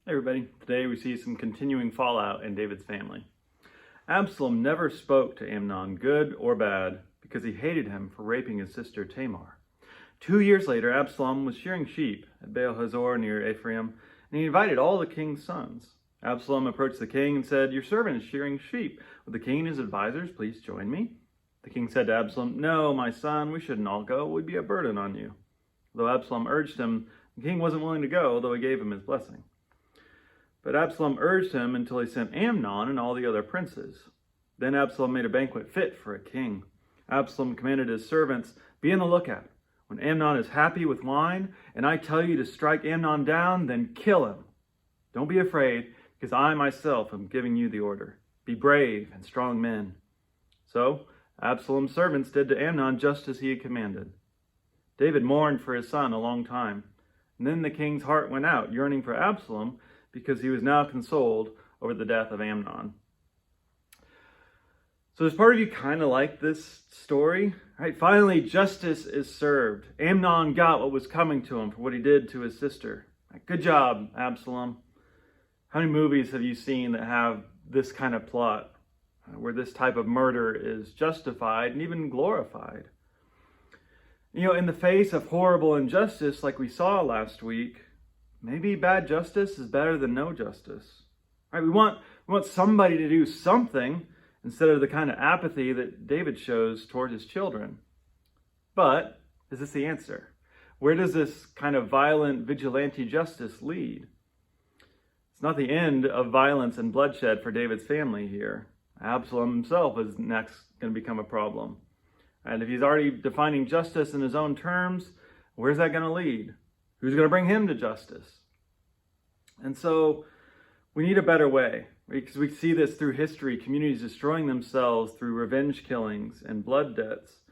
Hey everybody, today we see some continuing fallout in David's family. Absalom never spoke to Amnon, good or bad, because he hated him for raping his sister Tamar. 2 years later, Absalom was shearing sheep at Baal-Hazor near Ephraim, and he invited all the king's sons. Absalom approached the king and said, "Your servant is shearing sheep. Would the king and his advisors please join me?" The king said to Absalom, "No, my son, we shouldn't all go. It would be a burden on you." Though Absalom urged him, the king wasn't willing to go, though he gave him his blessing. But Absalom urged him until he sent Amnon and all the other princes. Then Absalom made a banquet fit for a king. Absalom commanded his servants, "Be on the lookout. When Amnon is happy with wine, and I tell you to strike Amnon down, then kill him. Don't be afraid, because I myself am giving you the order. Be brave and strong men." So Absalom's servants did to Amnon just as he had commanded. David mourned for his son a long time. And then the king's heart went out, yearning for Absalom, because he was now consoled over the death of Amnon. So does part of you kind of like this story? Right? Finally, justice is served. Amnon got what was coming to him for what he did to his sister. Good job, Absalom. How many movies have you seen that have this kind of plot, where this type of murder is justified and even glorified? In the face of horrible injustice like we saw last week, maybe bad justice is better than no justice. Right? We want somebody to do something instead of the kind of apathy that David shows toward his children. But is this the answer? Where does this kind of violent vigilante justice lead? It's not the end of violence and bloodshed for David's family here. Absalom himself is next going to become a problem. And if he's already defining justice in his own terms, where's that going to lead? Who's going to bring him to justice? And so we need a better way, because we see this through history, communities destroying themselves through revenge killings and blood debts.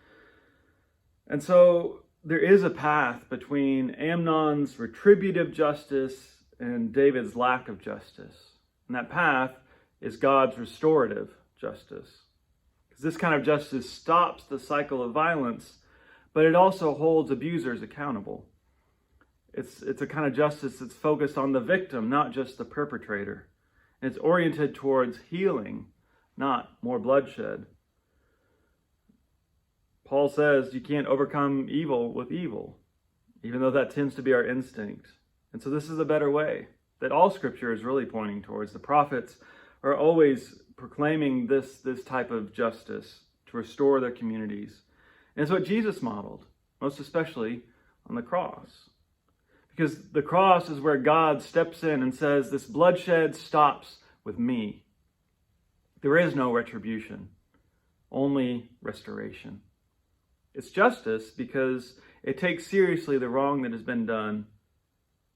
And so there is a path between Amnon's retributive justice and David's lack of justice. And that path is God's restorative justice. Because this kind of justice stops the cycle of violence, but it also holds abusers accountable. It's a kind of justice that's focused on the victim, not just the perpetrator. And it's oriented towards healing, not more bloodshed. Paul says you can't overcome evil with evil, even though that tends to be our instinct. And so this is a better way that all Scripture is really pointing towards. The prophets are always proclaiming this type of justice to restore their communities. And it's what Jesus modeled, most especially on the cross. Because the cross is where God steps in and says, this bloodshed stops with me. There is no retribution, only restoration. It's justice because it takes seriously the wrong that has been done,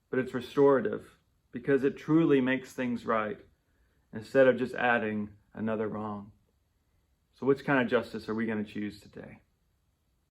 but it's restorative because it truly makes things right instead of just adding another wrong. So which kind of justice are we going to choose today?